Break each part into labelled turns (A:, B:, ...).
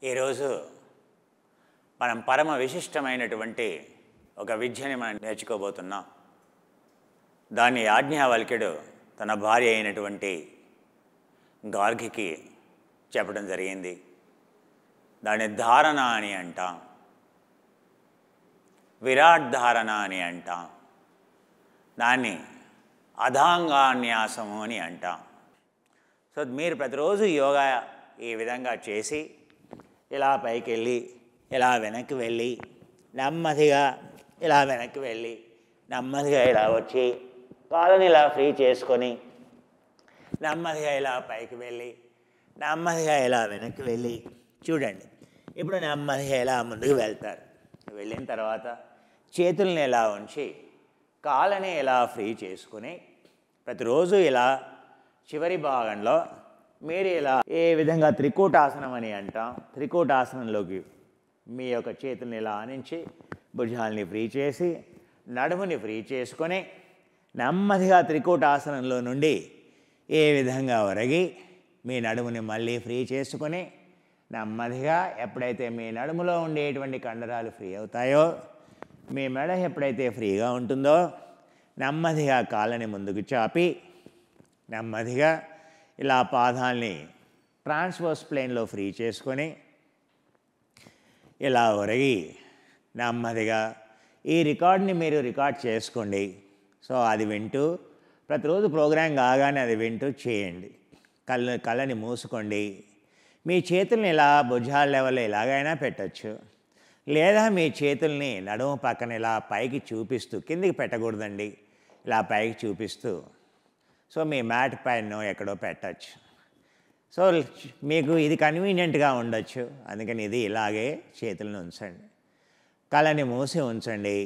A: ఈరోజు మనం పరమ విశిష్టమైనటువంటి ఒక విద్యని మనం నేర్చుకోబోతున్నాం. దాన్ని యాజ్ఞవల్క్యుడు తన భార్య అయినటువంటి గార్గికి చెప్పడం జరిగింది. దాన్ని ధారణ అని అంటాం, విరాట్ ధారణ అని అంటాం, దాన్ని అధాంగాన్యాసము అని అంటాం. సో మీరు ప్రతిరోజు యోగా ఈ విధంగా చేసి ఇలా పైకి వెళ్ళి ఇలా వెనక్కి వెళ్ళి నెమ్మదిగా ఇలా వెనక్కి వెళ్ళి నెమ్మదిగా ఇలా వచ్చి కాళ్ళని ఇలా ఫ్రీ చేసుకొని నెమ్మదిగా ఇలా పైకి వెళ్ళి నెమ్మదిగా ఇలా వెనక్కి వెళ్ళి చూడండి. ఇప్పుడు నెమ్మదిగా ఇలా ముందుకు వెళ్తారు. వెళ్ళిన తర్వాత చేతుల్ని ఇలా ఉంచి కాళ్ళని ఇలా ఫ్రీ చేసుకుని ప్రతిరోజు ఇలా చివరి భాగంలో మీరు ఇలా ఏ విధంగా త్రికూటాసనం అని అంటాం, త్రికూటాసనంలోకి మీ యొక్క చేతుల్ని ఇలా ఆనించి భుజాల్ని ఫ్రీ చేసి నడుముని ఫ్రీ చేసుకొని నెమ్మదిగా త్రికూటాసనంలో నుండి ఏ విధంగా ఒరగి మీ నడుముని మళ్ళీ ఫ్రీ చేసుకొని నెమ్మదిగా ఎప్పుడైతే మీ నడుములో ఉండేటువంటి కండరాలు ఫ్రీ అవుతాయో, మీ మెడ ఎప్పుడైతే ఫ్రీగా ఉంటుందో నెమ్మదిగా కాళ్ళని ముందుకు చాపి నెమ్మదిగా ఇలా పాదాల్ని ట్రాన్స్వర్స్ ప్లేన్లో ఫ్రీ చేసుకొని ఇలా ఒరగి నెమ్మదిగా ఈ రికార్డ్ని మీరు రికార్డ్ చేసుకోండి. సో అది వింటూ ప్రతిరోజు ప్రోగ్రాం కాగానే అది వింటూ చేయండి. కళ్ళని మూసుకోండి. మీ చేతుల్ని ఇలా భుజాల లెవెల్లో ఎలాగైనా పెట్టచ్చు, లేదా మీ చేతుల్ని నడుము పక్కన ఇలా పైకి చూపిస్తూ, కిందికి పెట్టకూడదండి, ఇలా పైకి చూపిస్తూ సో మీ మ్యాట్ పైన ఎక్కడో పెట్టచ్చు. సో మీకు ఇది కన్వీనియంట్గా ఉండొచ్చు, అందుకని ఇది ఇలాగే చేతులను ఉంచండి. కళ్ళని మూసి ఉంచండి.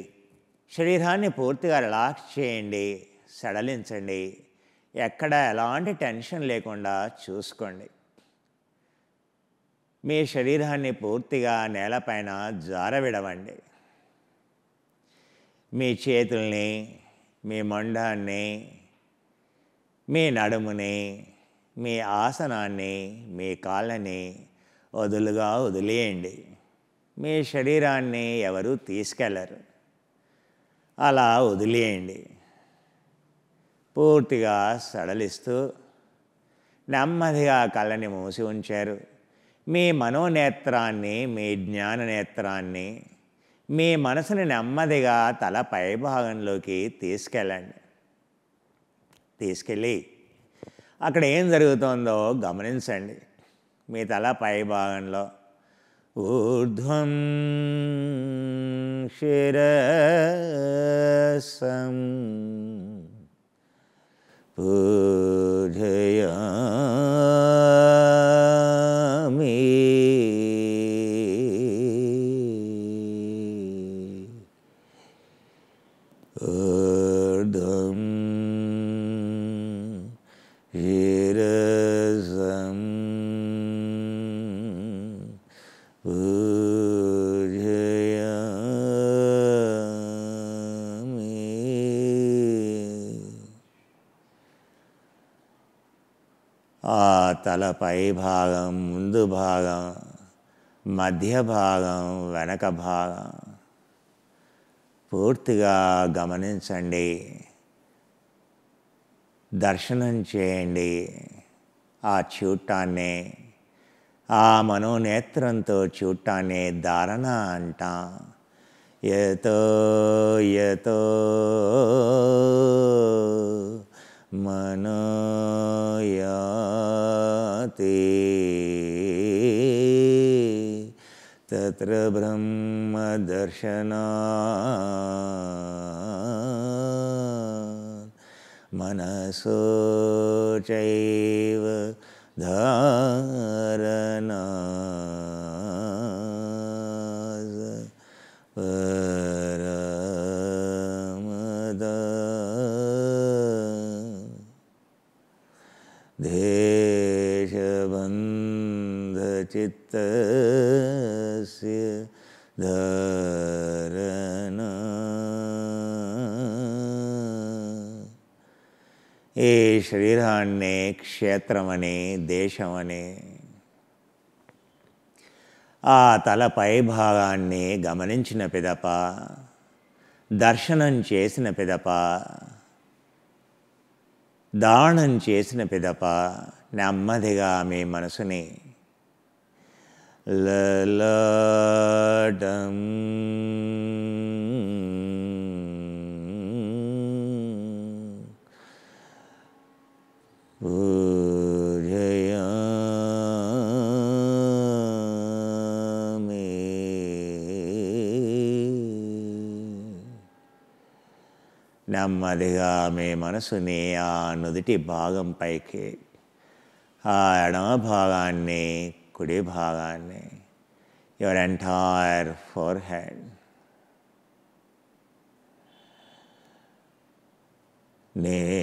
A: శరీరాన్ని పూర్తిగా రిలాక్స్ చేయండి, సడలించండి. ఎక్కడ ఎలాంటి టెన్షన్ లేకుండా చూసుకోండి. మీ శరీరాన్ని పూర్తిగా నేలపైన జారవిడవండి. మీ చేతుల్ని, మీ మొండాన్ని, మీ నడుముని, మీ ఆసనాన్ని, మీ కాళ్ళని వదులుగా వదిలేయండి. మీ శరీరాన్ని ఎవరు తీసుకెళ్ళరు, అలా వదిలేయండి. పూర్తిగా సడలిస్తూ నెమ్మదిగా కళ్ళని మూసి ఉంచారు. మీ మనోనేత్రాన్ని, మీ జ్ఞాననేత్రాన్ని, మీ మనసుని నెమ్మదిగా తల పై భాగంలోకి తీసుకెళ్ళండి. తీసుకెళ్ళి అక్కడ ఏం జరుగుతుందో గమనించండి. మీ తల పై భాగంలో ఊర్ధ్వం శిరసం పూజయామి ఊర్ధ్వం శిరసం పూజయామి. ఆ తలపై భాగం, ముందు భాగం, మధ్య భాగం, వెనక భాగం పూర్తిగా గమనించండి. దర్శనం చేయండి. ఆ చూడటాన్ని, ఆ మనోనేత్రంతో చూడటాన్ని ధారణ అంటాం. యతో యతో మనోయాతి తత్ర బ్రహ్మ దర్శనాత్ మనసో చైవ ధారణాత్ పరమదా దేశబంధచిత్తస్య ధారణా. ఈ శరీరాన్ని క్షేత్రమని, దేశమని, ఆ తల పై భాగాన్ని గమనించిన పిదప, దర్శనం చేసిన పిదప, దానం చేసిన పిదప నెమ్మదిగా మీ మనసుని లలాటం పూజయామి. నెమ్మదిగా మీ మనసుని ఆ నుదుటి భాగం పైకి, ఆ ఎడమ భాగాన్ని, కుడి భాగాన్ని, యువర్ ఎంటైర్ ఫోర్హెడ్, నేత్ర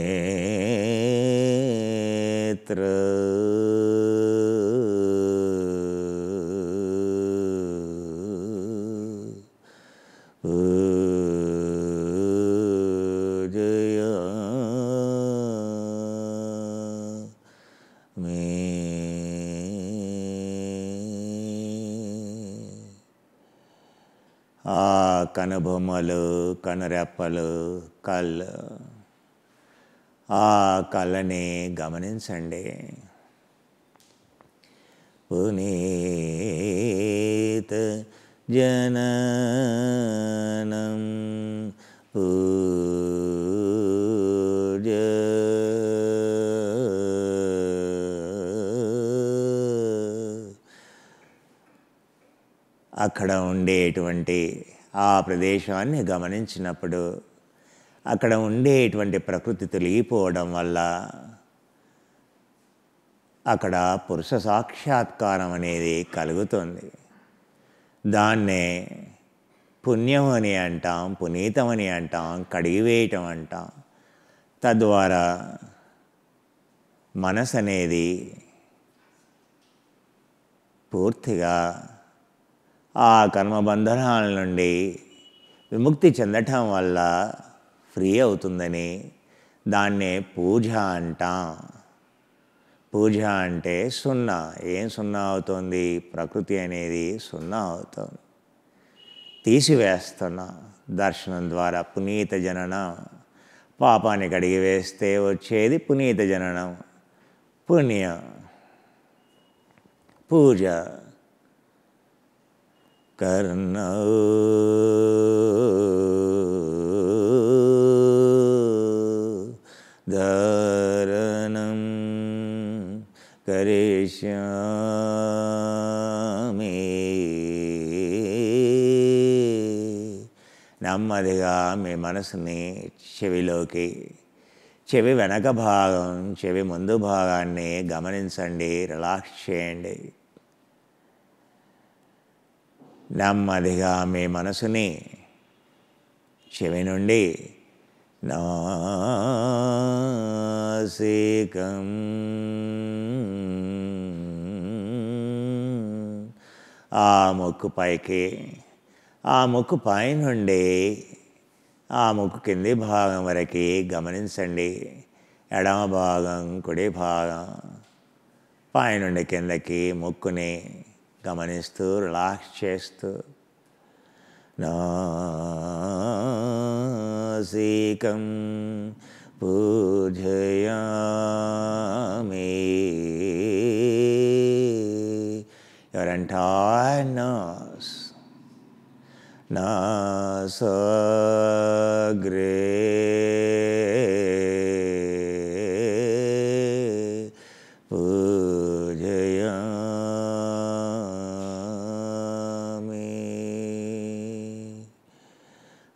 A: ఆ కనుబొమ్మలు, కనురెప్పలు, కళ్ళు, ఆ కళ్ళని గమనించండి. పునీత జననం పూజ అక్కడ ఉండేటువంటి ఆ ప్రదేశాన్ని గమనించినప్పుడు అక్కడ ఉండేటువంటి ప్రకృతి తొలగిపోవడం వల్ల అక్కడ పురుష సాక్షాత్కారం అనేది కలుగుతుంది. దాన్నే పుణ్యం అని అంటాం, పునీతం అని అంటాం, కడిగివేయటం అంటాం. తద్వారా మనసు అనేది పూర్తిగా ఆ కర్మబంధనాల నుండి విముక్తి చెందటం వల్ల ఫ్రీ అవుతుందని దాన్నే పూజ అంటాం. పూజ అంటే సున్నా. ఏం సున్నా అవుతుంది? ప్రకృతి అనేది సున్నా అవుతుంది. తీసివేస్తున్నా దర్శనం ద్వారా. పునీత జననం, పాపాన్ని కడిగి వేస్తే వచ్చేది పునీత జననం, పుణ్యం. పూజ కర్ణో ధారణం కరిష్యామి. నెమ్మదిగా మీ మనసుని చెవిలోకి, చెవి వెనక భాగం, చెవి ముందు భాగాన్ని గమనించండి, రిలాక్స్ చేయండి. నెమ్మదిగా మీ మనసుని చెవి నుండి నాసికం, ఆ ముక్కు పైకి, ఆ ముక్కు పై నుండి ఆ ముక్కు కింది భాగం వరకు గమనించండి. ఎడమ భాగం, కుడి భాగం, పైనుండి కిందకి ముక్కుని గమనిస్తూ రిలాక్స్ చేస్తూ నాసికం పూజయామి. యువర్ ఎంటైర్ నోస్, నాసాగ్రే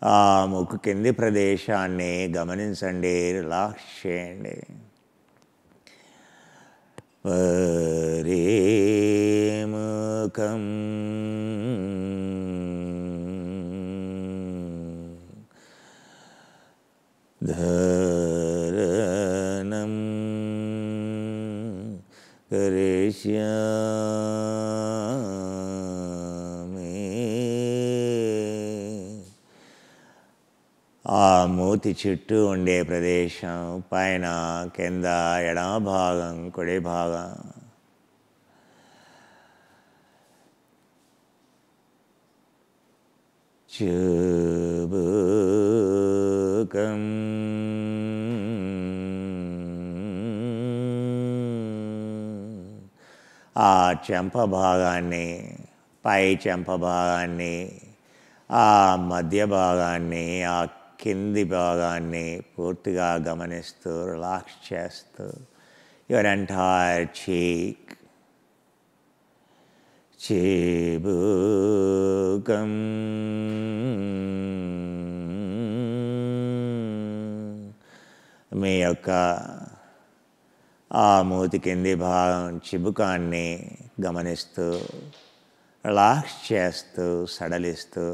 A: ఆ ముక్కు కింది ప్రదేశాన్ని గమనించండి, రిలాక్స్ చేయండి. వరేముఖం ధారణం కరిష్యామి. ఆ మూతి చుట్టూ ఉండే ప్రదేశం, పైన కింద, ఎడమ భాగం, కుడి భాగం, చుబుకం ఆ చెంప భాగాన్ని, పై చెంప భాగాన్ని, ఆ మధ్య భాగాన్ని, ఆ కింది భాగాన్ని పూర్తిగా గమనిస్తూ రిలాక్స్ చేస్తూ యువర్ ఎంటైర్ చీక్. చిబుకం మీ యొక్క ఆ మూతి కింది భాగం చిబుకాన్ని గమనిస్తూ రిలాక్స్ చేస్తూ సడలిస్తూ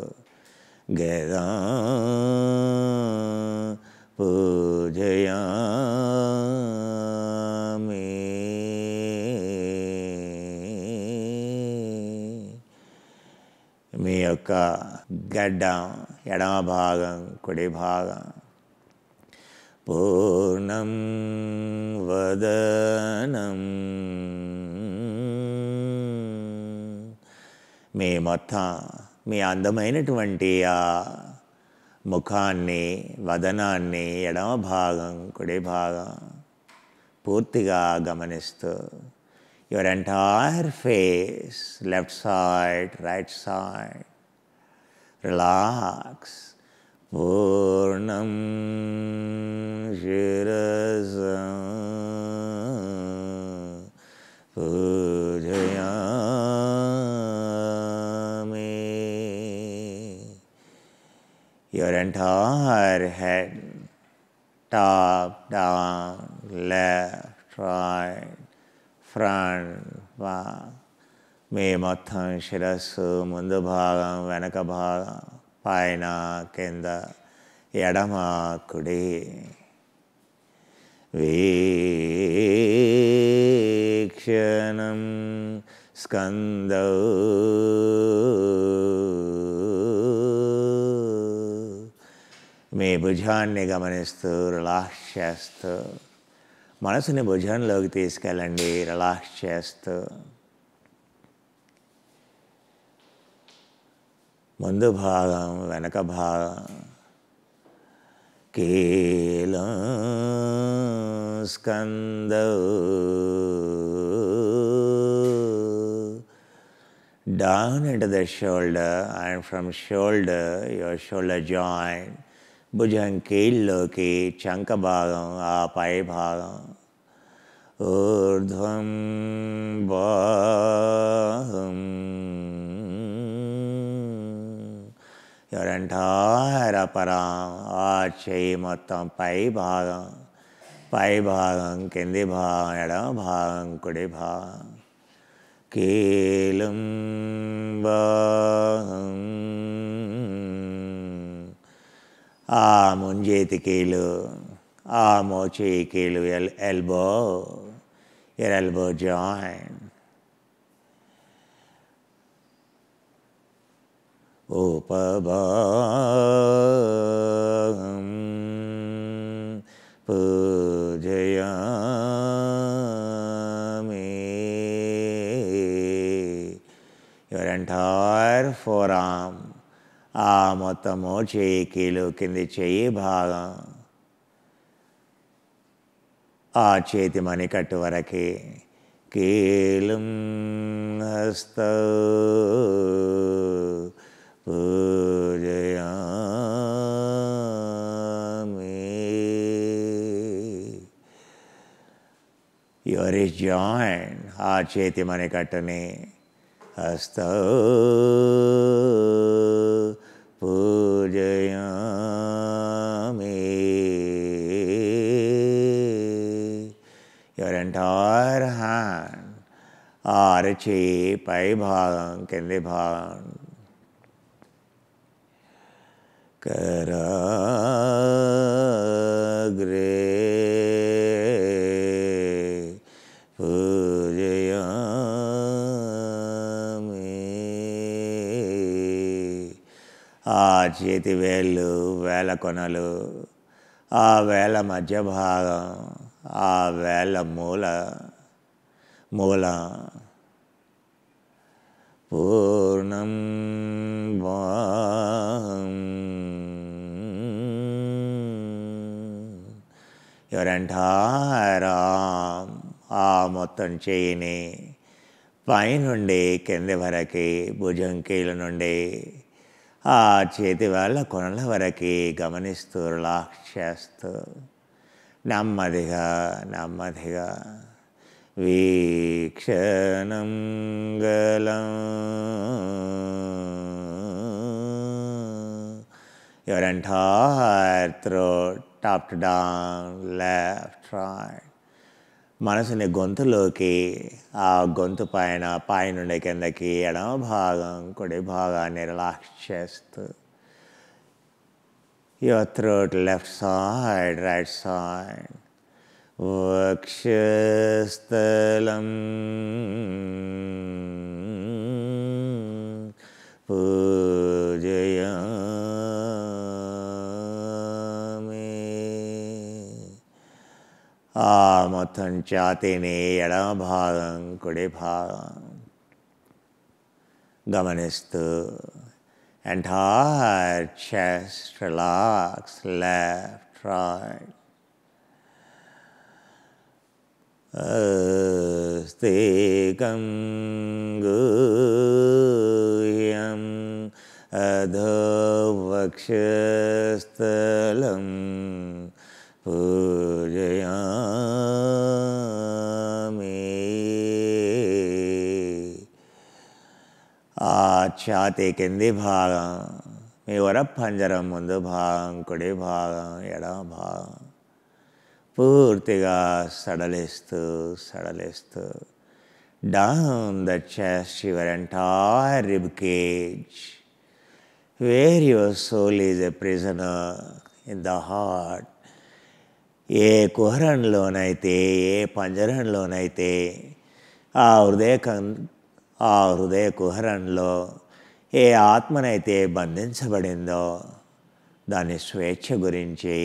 A: గదా పూజయామి. మీ యొక్క గడ్డం ఎడమ భాగం, కుడి భాగం పూర్ణం వదనం మీ మొత్తం మీ అందమైనటువంటి ఆ ముఖాన్ని, వదనాన్ని ఎడమ భాగం, కుడి భాగం పూర్తిగా గమనిస్తూ your entire face, left side, right side relax. పూర్ణం శిరసా పూజయామి. Your entire head, top, down, left, right, front, back. మీ మొత్తం శిరస్సు, ముందు భాగం, వెనక భాగం, పైన, కింద, ఎడమ, కుడి. వీక్షణం స్కందౌ మీ భుజాన్ని గమనిస్తూ రిలాక్స్ చేస్తూ మనసుని భుజంలోకి తీసుకెళ్ళండి. రిలాక్స్ చేస్తూ ముందు భాగం, వెనక భాగం, కీలం స్కందౌ down into the shoulder, and from shoulder, your shoulder joint, భుజం కీళ్ళలోకి చంక భాగం, ఆ పై భాగం, ఊర్ధ్వం బాహం. యువర్ ఎంటైర్ అప్పర్ ఆర్మ్, ఆ చెయ్యి మొత్తం పై భాగం, కింది భాగం, ఎడమ భాగం, కుడి భాగం, కీలం బాహం. ఆ ముంజేతి కీలు, ఆ మోచేయి కీలు, ఎల్బో, your elbow joint. ఉపభాగం పూజయామి. Your entire forearm, ఆ మొత్తము చెయ్యి కీలు, కింది చెయ్యి భాగం, ఆ చేతి మణికట్టు వరకి, కీలం హస్తౌ పూజయామి. యువర్ రిస్ట్ జాయింట్, ఆ చేతి మణికట్టుని హస్తౌ పూజయామి. Your entire hand, ఆ అరచేయి పై భాగం, కింది భాగం, కరాగ్రే పూజయామి. ఆ చేతి వేళ్ళు, వేల కొనలు, ఆ వేల మధ్య భాగం, ఆ వేళ్ళ మూల పూర్ణం వాహం. your entire arm, ఆ మొత్తం చేయిని పైనుండి కింది వరకు భుజంకీల నుండి ఆ చేతి వాళ్ళ కొనల వరకు గమనిస్తూ రిలాక్స్ చేస్తూ నెమ్మదిగా నెమ్మదిగా వీక్షణం గలం your entire throat, top to down, left, right. మనసుని గొంతులోకి, ఆ గొంతు పైనుండి కిందకి, ఎడమ భాగం కుడి భాగాన్ని రిలాక్స్ చేస్తూ your throat, left side, right side. వక్షస్థలం పూజయామి. ఆ మొత్తం ఛాతీని ఎడమ భాగం కుడి భాగం గమనిస్తూ entire chest relax, left, right. Astikam guhyam adhavakshasthalam pujayami. ఆ ఛాతీ కింది భాగం, మీ వరపంజరం ముందు భాగం కుడి భాగం ఎడమ భాగం పూర్తిగా సడలిస్తూ సడలిస్తూ down the chest, your entire rib cage, where your soul is a prisoner in the heart. ఏ కుహరంలోనైతే, ఏ పంజరంలోనైతే ఆ హృదయ కుహరంలో ఏ ఆత్మనైతే బంధించబడిందో దాని స్వేచ్ఛ గురించి,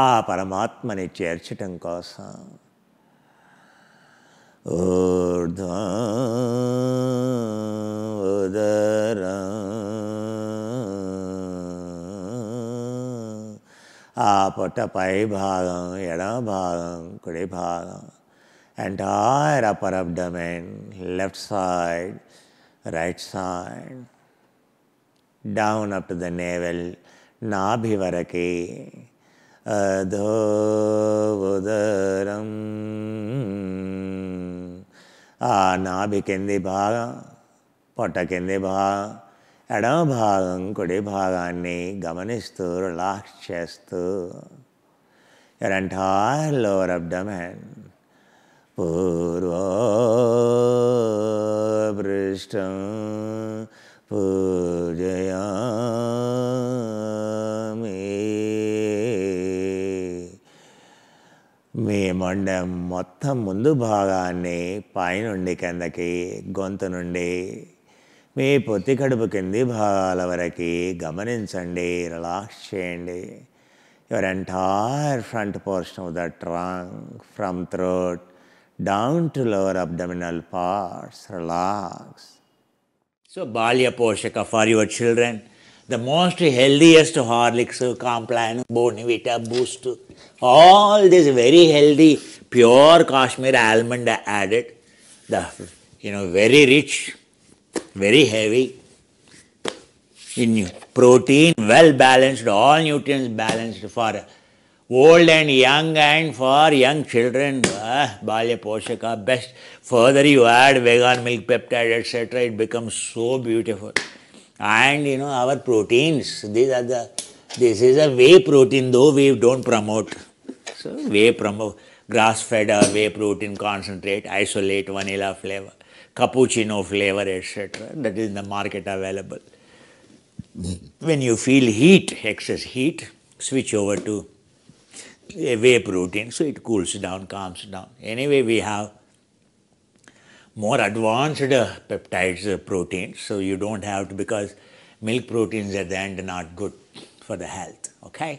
A: ఆ పరమాత్మని చేర్చటం కోసం ఊర్ధ్వోదరం, ఆ పొట్ట పై భాగం ఎడమ భాగం కుడి భాగం, entire upper abdomen, left side, right side, down up to the navel, నాభి వరకి, అధోదరం, ఆ నాభి కింది భాగం, పొట్ట కింది భాగం, ఎడమ భాగం కుడి భాగాన్ని గమనిస్తూ రిలాక్స్ చేస్తూ your entire lower abdomen, పూర్వపృష్టం పూజయామి. మీ మొండెం మొత్తం ముందు భాగాన్ని పైనుండి కిందకి, గొంతు నుండి మీ పొత్తి కడుపు కింది భాగాల వరకు గమనించండి, రిలాక్స్ చేయండి. Your entire front portion of the trunk, from throat down to lower abdominal parts, relax. So Balya Poshaka for your children, the most healthiest Horlicks, Complan, Bonvita, Boost, all this very healthy pure Kashmir almond added, the very rich, very heavy in protein, well balanced, all nutrients balanced for old and for young children. Balya Poshaka, best. Further you add vegan milk, peptide, etc., it becomes so beautiful. And our proteins, this is a whey protein, though we don't promote. So whey promote, grass-fed whey protein concentrate, isolate, vanilla flavor, cappuccino flavor, etc. That is in the market available. When you feel heat, excess heat, switch over to a whey protein, so it cools down, calms down. Anyway, we have more advanced peptides, proteins, so you don't have to, because milk proteins at the end are not good for the health. Okay.